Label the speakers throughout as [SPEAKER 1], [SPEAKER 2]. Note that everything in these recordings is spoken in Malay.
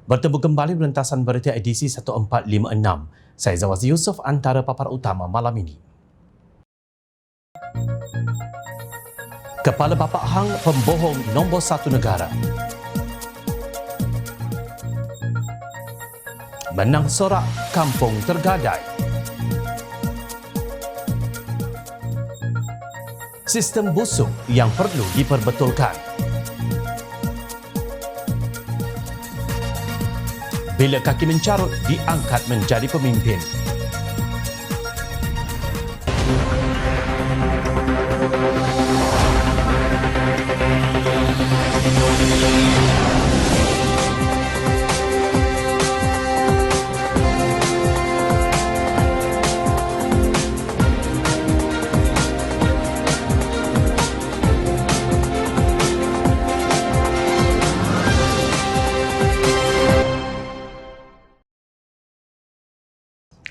[SPEAKER 1] Bertemu kembali Berintasan Berita edisi 1456. Saya Zawazi Yusof, antara papar utama malam ini. Kepala Bapak Hang pembohong nombor 1 negara. Menang sorak kampung tergadai. Sistem busuk yang perlu diperbetulkan. Bila kaki mencarut, diangkat menjadi pemimpin.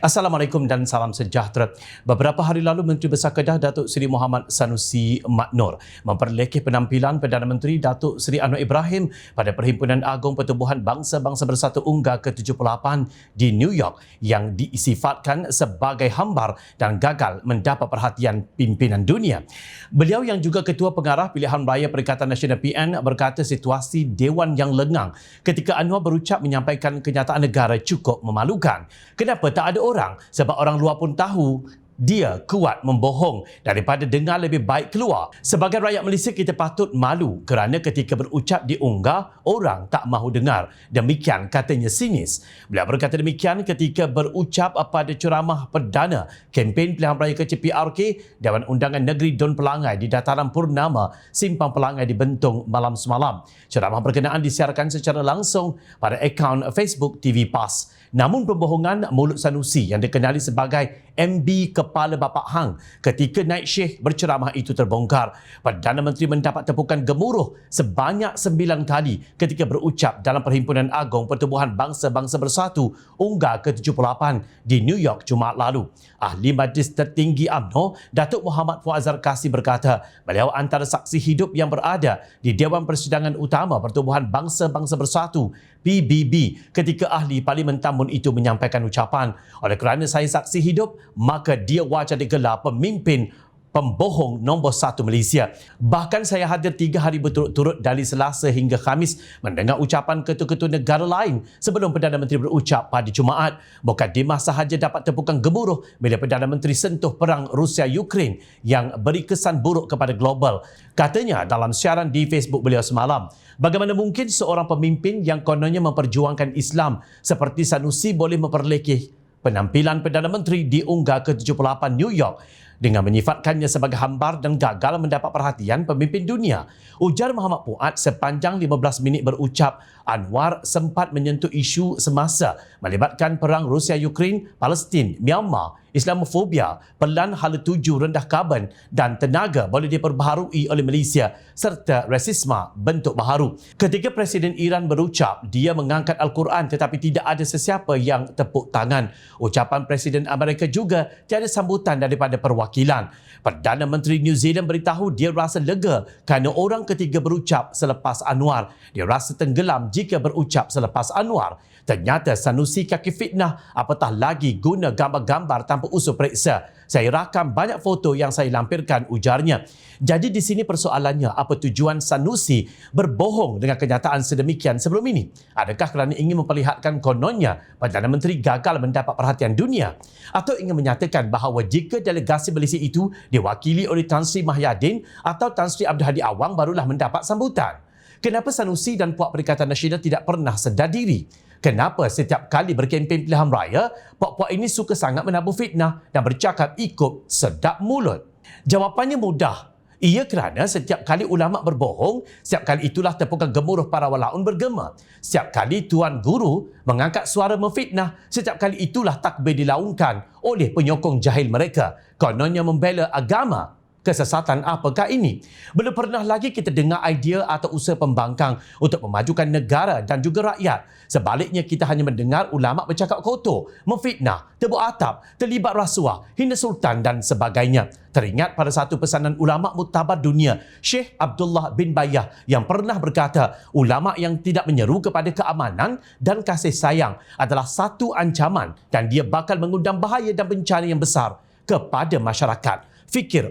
[SPEAKER 1] Assalamualaikum dan salam sejahtera. Beberapa hari lalu, Menteri Besar Kedah Datuk Seri Muhammad Sanusi Maknor memperlekeh penampilan Perdana Menteri Datuk Seri Anwar Ibrahim pada Perhimpunan Agung Pertubuhan Bangsa-Bangsa Bersatu UNGA ke-78 di New York yang disifatkan sebagai hambar dan gagal mendapat perhatian pimpinan dunia. Beliau yang juga Ketua Pengarah Pilihan Raya Perikatan Nasional PN berkata situasi Dewan yang lengang ketika Anwar berucap menyampaikan kenyataan negara cukup memalukan. Kenapa tak ada orang? Sebab orang luar pun tahu dia kuat membohong daripada dengar lebih baik keluar. Sebagai rakyat Malaysia, kita patut malu kerana ketika berucap di UNGA, orang tak mahu dengar. Demikian katanya sinis. Beliau berkata demikian ketika berucap pada ceramah perdana kempen pilihan raya kecil PRK Dewan Undangan Negeri Don Pelangai di Dataran Purnama, Simpang Pelangai di Bentong malam semalam. Ceramah berkenaan disiarkan secara langsung pada akaun Facebook TV PAS. Namun pembohongan mulut Sanusi yang dikenali sebagai MB Kepala Bapak Hang ketika naik syekh berceramah itu terbongkar. Perdana Menteri mendapat tepukan gemuruh sebanyak 9 kali ketika berucap dalam Perhimpunan Agung Pertubuhan Bangsa-Bangsa Bersatu UNGA ke-78 di New York Jumaat lalu. Ahli Majlis Tertinggi UMNO, Datuk Muhammad Fuazar Kassi berkata beliau antara saksi hidup yang berada di Dewan Persidangan Utama Pertubuhan Bangsa-Bangsa Bersatu PBB ketika ahli Parlimen Tambun itu menyampaikan ucapan. Oleh kerana saya saksi hidup, maka dia wajar digelar pemimpin pembohong nombor 1 Malaysia. Bahkan saya hadir 3 hari berturut-turut dari Selasa hingga Khamis mendengar ucapan ketua-ketua negara lain sebelum Perdana Menteri berucap pada Jumaat. Mukadimah sahaja dapat tepukan gemuruh bila Perdana Menteri sentuh perang Rusia-Ukraine yang beri kesan buruk kepada global. Katanya dalam siaran di Facebook beliau semalam, bagaimana mungkin seorang pemimpin yang kononnya memperjuangkan Islam seperti Sanusi boleh memperlekeh penampilan Perdana Menteri di UNGA ke-78 New York dengan menyifatkannya sebagai hambar dan gagal mendapat perhatian pemimpin dunia. Ujar Muhammad Puat sepanjang 15 minit berucap, Anwar sempat menyentuh isu semasa melibatkan perang Rusia-Ukraine, Palestin, Myanmar, Islamofobia, pelan hala tuju rendah karbon dan tenaga boleh diperbaharui oleh Malaysia serta rasisme bentuk baharu. Ketika Presiden Iran berucap, dia mengangkat Al-Quran tetapi tidak ada sesiapa yang tepuk tangan. Ucapan Presiden Amerika juga tiada sambutan daripada perwakilan. Perdana Menteri New Zealand beritahu dia rasa lega kerana orang ketiga berucap selepas Anwar. Dia rasa tenggelam jika berucap selepas Anwar. Ternyata Sanusi kaki fitnah, apatah lagi guna gambar-gambar tanpa usul periksa. Saya rakam banyak foto yang saya lampirkan, ujarnya. Jadi di sini persoalannya, apa tujuan Sanusi berbohong dengan kenyataan sedemikian sebelum ini? Adakah kerana ingin memperlihatkan kononnya Perdana Menteri gagal mendapat perhatian dunia? Atau ingin menyatakan bahawa jika delegasi Malaysia itu diwakili oleh Tan Sri Mahyadin atau Tan Sri Abdul Hadi Awang barulah mendapat sambutan? Kenapa Sanusi dan Puak Perikatan Nasional tidak pernah sedar diri? Kenapa setiap kali berkempen pilihan raya, puak-puak ini suka sangat menabur fitnah dan bercakap ikut sedap mulut? Jawapannya mudah. Ia kerana setiap kali ulama berbohong, setiap kali itulah tepukan gemuruh para walaun bergema. Setiap kali Tuan Guru mengangkat suara memfitnah, setiap kali itulah takbir dilaungkan oleh penyokong jahil mereka. Kononnya membela agama. Kesesatan apakah ini? Belum pernah lagi kita dengar idea atau usaha pembangkang untuk memajukan negara dan juga rakyat. Sebaliknya, kita hanya mendengar ulama bercakap kotor, memfitnah, tebuk atap, terlibat rasuah, hina sultan dan sebagainya. Teringat pada satu pesanan ulama muktabar dunia, Syekh Abdullah bin Bayyah yang pernah berkata, ulama yang tidak menyeru kepada keamanan dan kasih sayang adalah satu ancaman dan dia bakal mengundang bahaya dan bencana yang besar kepada masyarakat.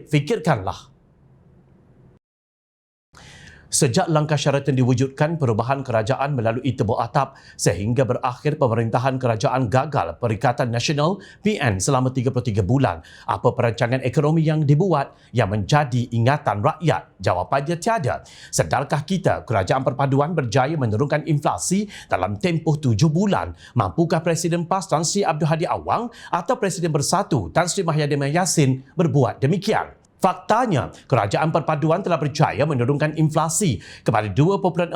[SPEAKER 1] Fikirkanlah. Sejak langkah syaratan diwujudkan perubahan kerajaan melalui tebuk atap sehingga berakhir pemerintahan kerajaan gagal Perikatan Nasional PN selama 33 bulan, apa perancangan ekonomi yang dibuat yang menjadi ingatan rakyat? Jawapannya tiada. Sedarkah kita kerajaan perpaduan berjaya menurunkan inflasi dalam tempoh 7 bulan? Mampukah Presiden PAS Tan Sri Abdul Hadi Awang atau Presiden Bersatu Tan Sri Mahathir Yassin berbuat demikian? Faktanya, kerajaan perpaduan telah berjaya menurunkan inflasi kepada 2.4%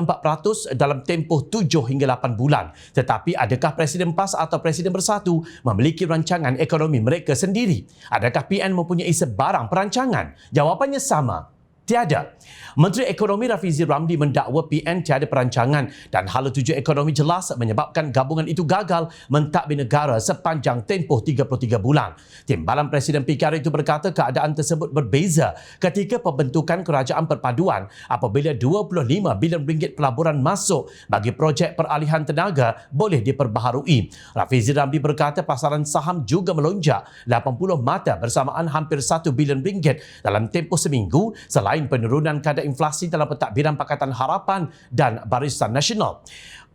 [SPEAKER 1] dalam tempoh 7 hingga 8 bulan. Tetapi adakah Presiden PAS atau Presiden Bersatu memiliki rancangan ekonomi mereka sendiri? Adakah PN mempunyai sebarang perancangan? Jawapannya sama. Tiada. Menteri Ekonomi Rafizi Ramli mendakwa PN tiada perancangan dan hala tuju ekonomi jelas menyebabkan gabungan itu gagal mentadbir negara sepanjang tempoh 33 bulan. Timbalan Presiden PKR itu berkata keadaan tersebut berbeza ketika pembentukan kerajaan perpaduan apabila 25 bilion ringgit pelaburan masuk bagi projek peralihan tenaga boleh diperbaharui. Rafizi Ramli berkata pasaran saham juga melonjak 80 mata bersamaan hampir 1 bilion ringgit dalam tempoh seminggu selain penurunan kadar inflasi dalam pentadbiran Pakatan Harapan dan Barisan Nasional.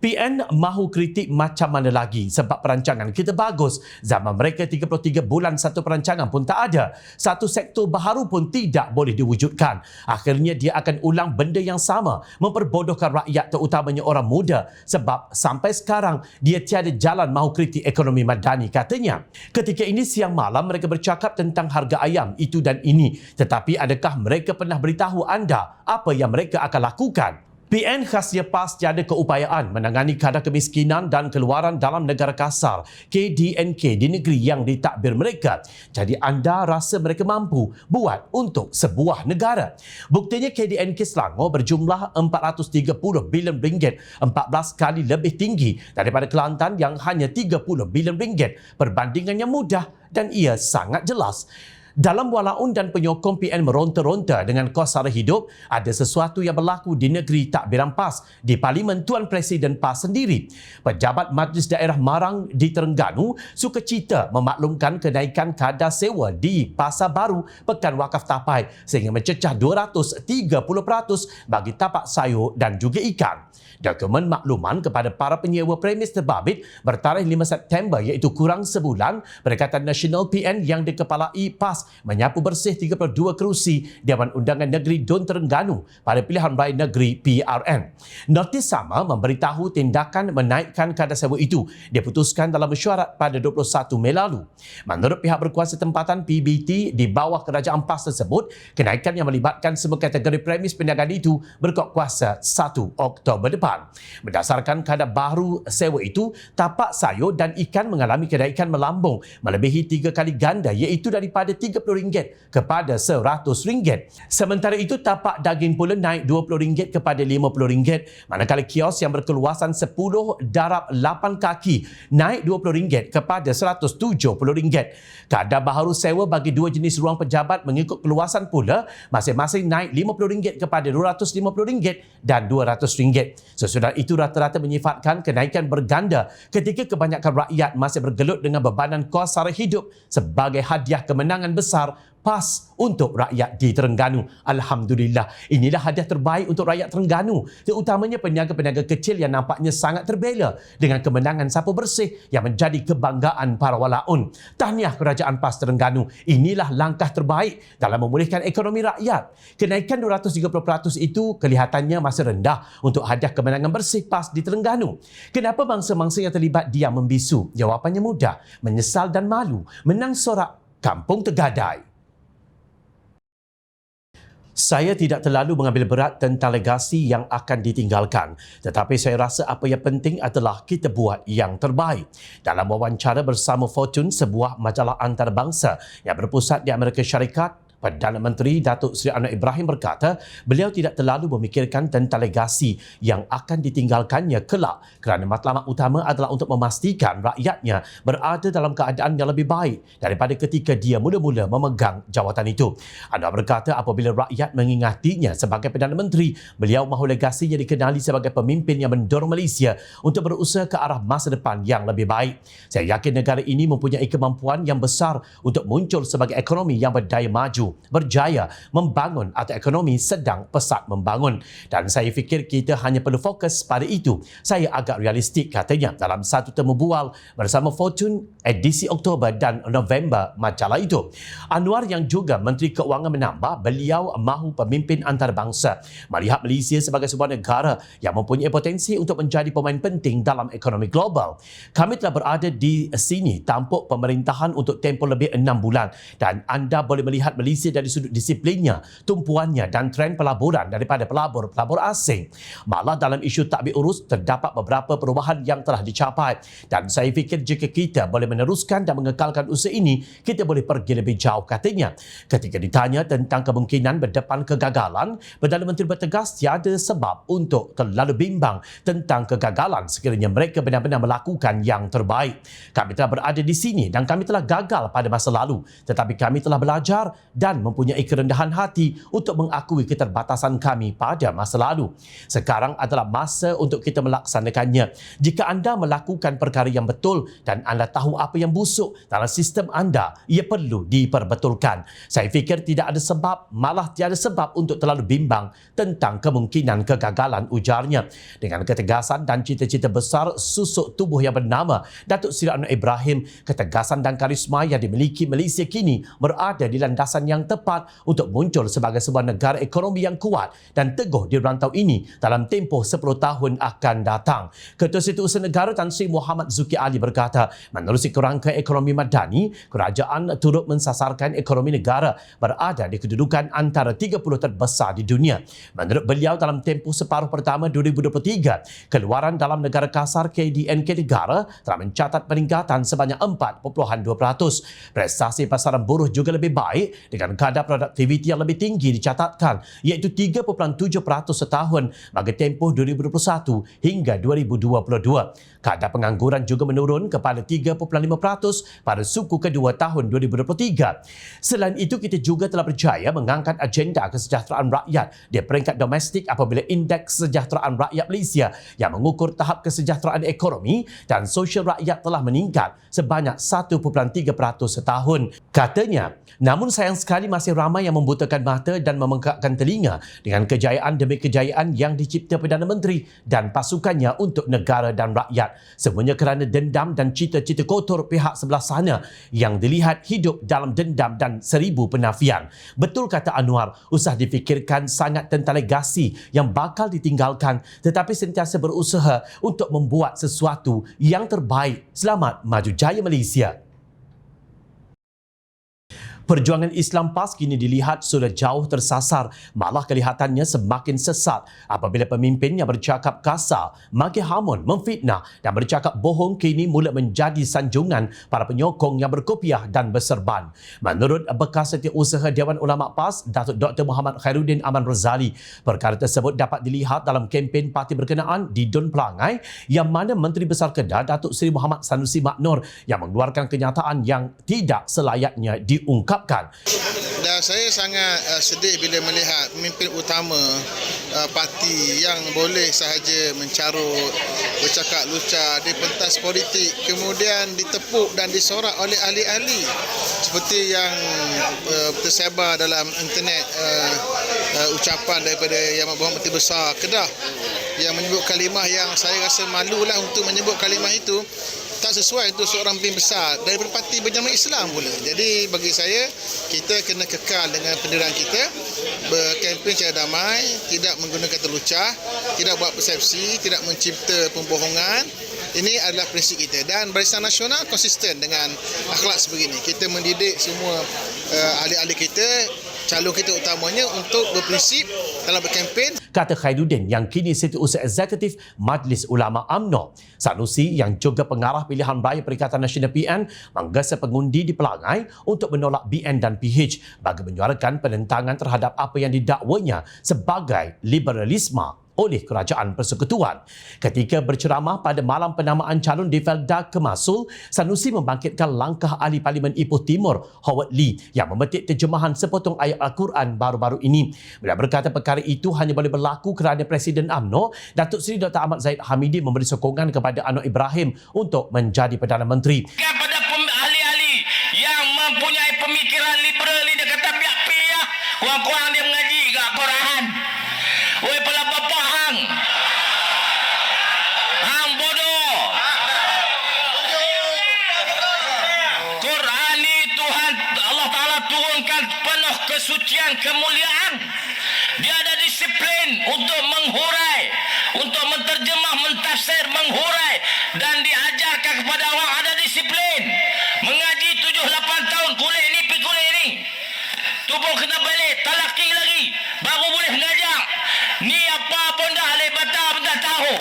[SPEAKER 1] PN mahu kritik macam mana lagi sebab perancangan kita bagus. Zaman mereka 33 bulan satu perancangan pun tak ada. Satu sektor baharu pun tidak boleh diwujudkan. Akhirnya dia akan ulang benda yang sama, memperbodohkan rakyat terutamanya orang muda sebab sampai sekarang dia tiada jalan mahu kritik ekonomi madani katanya. Ketika ini siang malam mereka bercakap tentang harga ayam itu dan ini. Tetapi adakah mereka pernah beritahu anda apa yang mereka akan lakukan? PN khasnya PAS tiada keupayaan menangani kadar kemiskinan dan keluaran dalam negara kasar KDNK di negeri yang ditadbir mereka. Jadi anda rasa mereka mampu buat untuk sebuah negara? Buktinya KDNK Selangor berjumlah 430 bilion ringgit, 14 kali lebih tinggi daripada Kelantan yang hanya 30 bilion ringgit. Perbandingannya mudah dan ia sangat jelas. Dalam walaun dan penyokong PN meronta-ronta dengan kos sara hidup, ada sesuatu yang berlaku di negeri takbiran PAS di Parlimen Tuan Presiden PAS sendiri. Pejabat Majlis Daerah Marang di Terengganu sukacita memaklumkan kenaikan kadar sewa di Pasar Baru Pekan Wakaf Tapai sehingga mencecah 230% bagi tapak sayur dan juga ikan. Dokumen makluman kepada para penyewa premis terbabit bertarikh 5 September iaitu kurang sebulan, Perikatan Nasional PN yang dikepalai PAS menyapu bersih 32 kerusi Dewan Undangan Negeri Don Terengganu pada pilihan raya negeri PRN. Notis sama memberitahu tindakan menaikkan kadar sewa itu diputuskan dalam mesyuarat pada 21 Mei lalu. Menurut pihak berkuasa tempatan PBT di bawah kerajaan PAS tersebut, kenaikan yang melibatkan semua kategori premis perniagaan itu berkuat kuasa 1 Oktober depan. Berdasarkan kadar baru sewa itu, tapak sayur dan ikan mengalami kenaikan melambung melebihi 3 kali ganda iaitu daripada RM30 kepada RM100. Sementara itu, tapak daging pula naik RM20 kepada RM50, manakala kios yang berkeluasan 10 darab 8 kaki naik RM20 kepada RM170. Kadar baharu sewa bagi dua jenis ruang pejabat mengikut keluasan pula masing-masing naik RM50 kepada RM250 dan RM200. Sesudah itu rata-rata menyifatkan kenaikan berganda ketika kebanyakan rakyat masih bergelut dengan bebanan kos sara hidup sebagai hadiah kemenangan besar PAS untuk rakyat di Terengganu. Alhamdulillah, inilah hadiah terbaik untuk rakyat Terengganu, terutamanya peniaga-peniaga kecil yang nampaknya sangat terbela dengan kemenangan sapu bersih yang menjadi kebanggaan para walaun. Tahniah Kerajaan PAS Terengganu. Inilah langkah terbaik dalam memulihkan ekonomi rakyat. Kenaikan 230% itu kelihatannya masih rendah untuk hadiah kemenangan bersih PAS di Terengganu. Kenapa mangsa-mangsa yang terlibat diam membisu? Jawapannya mudah, menyesal dan malu. Menang sorak Kampung Tegadai. Saya tidak terlalu mengambil berat tentang legasi yang akan ditinggalkan, tetapi saya rasa apa yang penting adalah kita buat yang terbaik. Dalam wawancara bersama Fortune, sebuah majalah antarabangsa yang berpusat di Amerika Syarikat, Perdana Menteri Datuk Seri Anwar Ibrahim berkata beliau tidak terlalu memikirkan tentang legasi yang akan ditinggalkannya kelak kerana matlamat utama adalah untuk memastikan rakyatnya berada dalam keadaan yang lebih baik daripada ketika dia mula-mula memegang jawatan itu. Anwar berkata apabila rakyat mengingatinya sebagai Perdana Menteri, beliau mahu legasinya dikenali sebagai pemimpin yang mendorong Malaysia untuk berusaha ke arah masa depan yang lebih baik. Saya yakin negara ini mempunyai kemampuan yang besar untuk muncul sebagai ekonomi yang berdaya maju, berjaya membangun atau ekonomi sedang pesat membangun. Dan saya fikir kita hanya perlu fokus pada itu. Saya agak realistik, katanya dalam satu temu bual bersama Fortune edisi Oktober dan November majalah itu. Anwar yang juga Menteri Keuangan menambah beliau mahu pemimpin antarabangsa melihat Malaysia sebagai sebuah negara yang mempunyai potensi untuk menjadi pemain penting dalam ekonomi global. Kami telah berada di sini tampuk pemerintahan untuk tempoh lebih 6 bulan dan anda boleh melihat Malaysia dari sudut disiplinnya, tumpuannya dan trend pelaburan daripada pelabur-pelabur asing. Malah dalam isu tadbir urus terdapat beberapa perubahan yang telah dicapai dan saya fikir jika kita boleh meneruskan dan mengekalkan usaha ini, kita boleh pergi lebih jauh, katanya. Ketika ditanya tentang kemungkinan berdepan kegagalan, Perdana Menteri bertegas tiada sebab untuk terlalu bimbang tentang kegagalan sekiranya mereka benar-benar melakukan yang terbaik. Kami telah berada di sini dan kami telah gagal pada masa lalu, tetapi kami telah belajar dan mempunyai kerendahan hati untuk mengakui keterbatasan kami pada masa lalu. Sekarang adalah masa untuk kita melaksanakannya. Jika anda melakukan perkara yang betul dan anda tahu apa yang busuk dalam sistem anda, ia perlu diperbetulkan. Saya fikir tidak ada sebab, malah tiada sebab untuk terlalu bimbang tentang kemungkinan kegagalan, ujarnya. Dengan ketegasan dan cita-cita besar susuk tubuh yang bernama Datuk Seri Anwar Ibrahim, ketegasan dan karisma yang dimiliki Malaysia kini berada di landasan yang tepat untuk muncul sebagai sebuah negara ekonomi yang kuat dan teguh di rantau ini dalam tempoh 10 tahun akan datang. Ketua Setiausaha Negara Tan Sri Muhammad Zuki Ali berkata, menerusi kerangka ekonomi madani, kerajaan turut mensasarkan ekonomi negara berada di kedudukan antara 30 terbesar di dunia. Menurut beliau, dalam tempoh separuh pertama 2023, keluaran dalam negara kasar KDNK negara telah mencatat peningkatan sebanyak 4.2%. Prestasi pasaran buruh juga lebih baik dengan kadar produktiviti yang lebih tinggi dicatatkan, iaitu 3.7% setahun bagi tempoh 2021 hingga 2022. Kadar pengangguran juga menurun kepada 3.5% pada suku kedua tahun 2023. Selain itu, kita juga telah berjaya mengangkat agenda kesejahteraan rakyat di peringkat domestik apabila Indeks Kesejahteraan Rakyat Malaysia yang mengukur tahap kesejahteraan ekonomi dan sosial rakyat telah meningkat sebanyak 1.3% setahun. Katanya, namun sayang sekali masih ramai yang membutakan mata dan membengkakkan telinga dengan kejayaan demi kejayaan yang dicipta Perdana Menteri dan pasukannya untuk negara dan rakyat. Semuanya kerana dendam dan cita-cita kotor pihak sebelah sana yang dilihat hidup dalam dendam dan 1000 penafian. Betul kata Anwar, usah difikirkan sangat tentang legasi yang bakal ditinggalkan, tetapi sentiasa berusaha untuk membuat sesuatu yang terbaik. Selamat maju jaya Malaysia. Perjuangan Islam PAS kini dilihat sudah jauh tersasar, malah kelihatannya semakin sesat apabila pemimpin yang bercakap kasar, maki hamun, memfitnah dan bercakap bohong kini mula menjadi sanjungan para penyokong yang berkopiah dan berserban. Menurut bekas Setiausaha Dewan Ulama PAS, Datuk Dr. Muhammad Khairuddin Aman Razali, perkara tersebut dapat dilihat dalam kempen parti berkenaan di Dun Pelangai yang mana Menteri Besar Kedah Datuk Seri Muhammad Sanusi Maknor yang mengeluarkan kenyataan yang tidak selayaknya diungkapkan.
[SPEAKER 2] Dan saya sangat sedih bila melihat pemimpin utama parti yang boleh sahaja mencarut, bercakap lucah di pentas politik, kemudian ditepuk dan disorak oleh ahli-ahli seperti yang tersebar dalam internet, ucapan daripada Yang Berhormat Menteri Besar Kedah yang menyebut kalimah yang saya rasa malulah untuk menyebut kalimah itu, tak sesuai untuk seorang pemimpin besar daripada parti berjamaah Islam pula. Jadi bagi saya, kita kena kekal dengan pendirian kita, berkempen secara damai, tidak menggunakan terlucah, tidak buat persepsi, tidak mencipta pembohongan. Ini adalah prinsip kita dan Barisan Nasional konsisten dengan akhlak sebegini. Kita mendidik semua ahli-ahli kita calon kita utamanya untuk berprinsip dalam berkempen.
[SPEAKER 1] Kata Khairuddin yang kini Setiausaha Eksekutif Majlis Ulama UMNO. Sanusi yang juga pengarah pilihan raya Perikatan Nasional PN menggesa pengundi di Pelangai untuk menolak BN dan PH bagi menyuarakan penentangan terhadap apa yang didakwanya sebagai liberalisme oleh Kerajaan Persekutuan. Ketika berceramah pada malam penamaan calon di Felda Kemasul, Sanusi membangkitkan langkah ahli Parlimen Ipoh Timur Howard Lee yang memetik terjemahan sepotong ayat Al-Quran baru-baru ini. Beliau berkata perkara itu hanya boleh berlaku kerana Presiden UMNO Datuk Seri Dr. Ahmad Zahid Hamidi memberi sokongan kepada Anwar Ibrahim untuk menjadi Perdana Menteri.
[SPEAKER 3] Kepada ahli-ahli yang mempunyai pemikiran liberal ni, dia kata biar pihak kurang-kurang dia mengaji kat Quran. Oi pelapa hang. Hang bodoh. Quran ni Tuhan Allah Taala turunkan penuh kesucian, kemuliaan. Dia ada disiplin untuk menghurai, untuk menterjemah, mentafsir, menghurai, dan diajarkan kepada orang ada disiplin. Mengaji 7-8 tahun, kuliah ni pergi kuliah ni. Tubuh kena balik, talaki lagi, baru boleh mengajar. Ni apa pun dah alih batal pun tak tahu.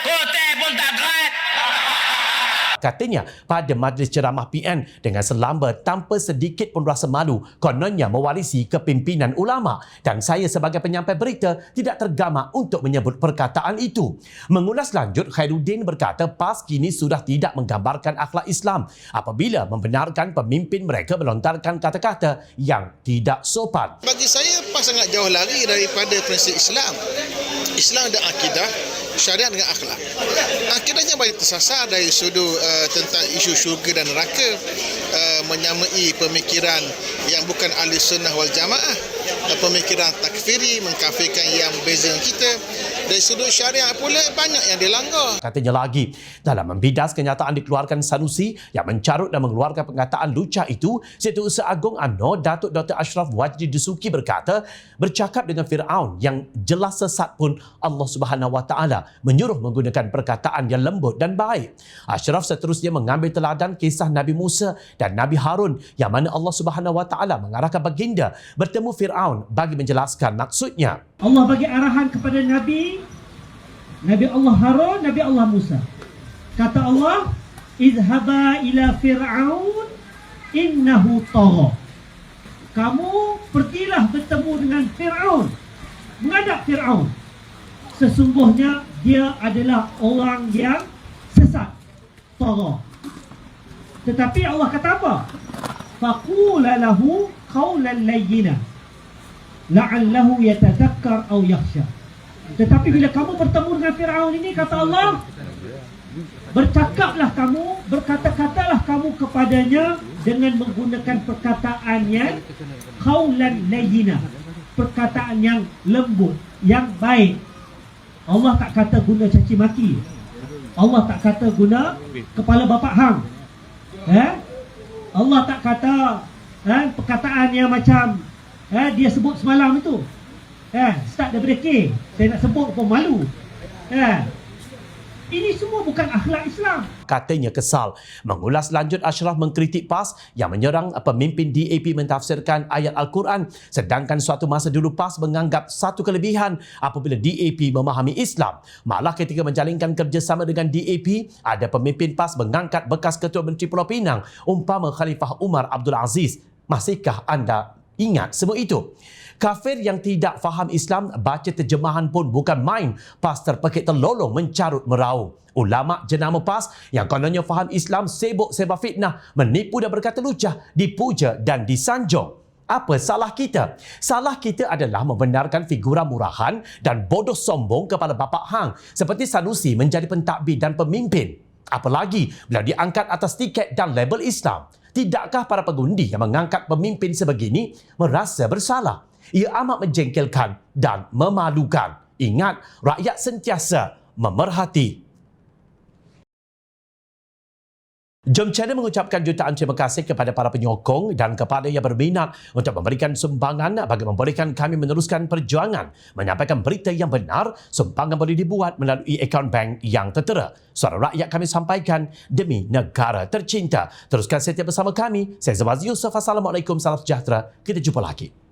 [SPEAKER 3] Kotek pun tak gerak.
[SPEAKER 1] Katanya pada majlis ceramah PN dengan selamba tanpa sedikit pun rasa malu, kononnya mewarisi kepimpinan ulama, dan saya sebagai penyampai berita tidak tergamak untuk menyebut perkataan itu. Mengulas lanjut, Khairuddin berkata PAS kini sudah tidak menggambarkan akhlak Islam apabila membenarkan pemimpin mereka melontarkan kata-kata yang tidak sopan.
[SPEAKER 2] Bagi saya PAS sangat jauh lari daripada prinsip Islam. Islam ada akidah, syariat dengan akhlak. Akidahnya banyak tersasar dari sudut tentang isu syurga dan neraka, menyamai pemikiran yang bukan ahli sunnah wal jamaah, pemikiran takfiri, mengkafirkan yang berbeza dengan kita. Dari sudut syariat pula banyak yang dilanggar.
[SPEAKER 1] Katanya lagi, dalam membidas kenyataan dikeluarkan Sanusi yang mencarut dan mengeluarkan perkataan lucah itu, Setiausaha Agung UMNO Datuk Dr. Ashraf Wajdi Dusuki berkata, bercakap dengan Firaun yang jelas sesat pun Allah Subhanahu Wa Taala menyuruh menggunakan perkataan yang lembut dan baik. Ashraf seterusnya mengambil teladan kisah Nabi Musa dan Nabi Harun yang mana Allah Subhanahu Wa Taala mengarahkan baginda bertemu Firaun bagi menjelaskan maksudnya.
[SPEAKER 4] Allah bagi arahan kepada Nabi Allah Harun, Nabi Allah Musa. Kata Allah, izhaba ila Fir'aun innahu tagha. Kamu pergilah bertemu dengan Fir'aun. Menghadap Fir'aun. Sesungguhnya dia adalah orang yang sesat. Tagha. Tetapi Allah kata apa? Faqula lahu qawlan layyina la'allahu yatadhakkar aw yakhsha. Tetapi bila kamu bertemu dengan Firaun ini, kata Allah, bercakaplah kamu, berkata-katalah kamu kepadanya dengan menggunakan perkataan yang qawlan layyina, perkataan yang lembut, yang baik. Allah tak kata guna caci maki. Allah tak kata guna kepala bapak hang. Allah tak kata perkataan yang macam dia sebut semalam itu. Start daripada K. Saya nak sebut pun malu. Ini semua bukan akhlak Islam.
[SPEAKER 1] Katanya kesal. Mengulas lanjut, Ashraf mengkritik PAS yang menyerang pemimpin DAP mentafsirkan ayat Al-Quran, sedangkan suatu masa dulu PAS menganggap satu kelebihan apabila DAP memahami Islam. Malah ketika menjalinkan kerjasama dengan DAP, ada pemimpin PAS mengangkat bekas Ketua Menteri Pulau Pinang umpama Khalifah Umar Abdul Aziz. Masihkah anda ingat semua itu? Kafir yang tidak faham Islam baca terjemahan pun bukan main. PAS terpekik terlolong mencarut merau. Ulama jenama PAS yang kononnya faham Islam sibuk sebar fitnah, menipu dan berkata lucah, dipuja dan disanjung. Apa salah kita? Salah kita adalah membenarkan figura murahan dan bodoh sombong kepala bapak hang seperti Sanusi menjadi pentadbir dan pemimpin. Apalagi bila diangkat atas tiket dan label Islam. Tidakkah para pengundi yang mengangkat pemimpin sebegini merasa bersalah? Ia amat menjengkelkan dan memalukan. Ingat, rakyat sentiasa memerhati. Jom Channel mengucapkan jutaan terima kasih kepada para penyokong dan kepada yang berminat untuk memberikan sumbangan bagi membolehkan kami meneruskan perjuangan menyampaikan berita yang benar. Sumbangan boleh dibuat melalui akaun bank yang tertera. Suara rakyat kami sampaikan demi negara tercinta. Teruskan setia bersama kami. Saya Zawaz Yusof. Assalamualaikum, salam sejahtera. Kita jumpa lagi.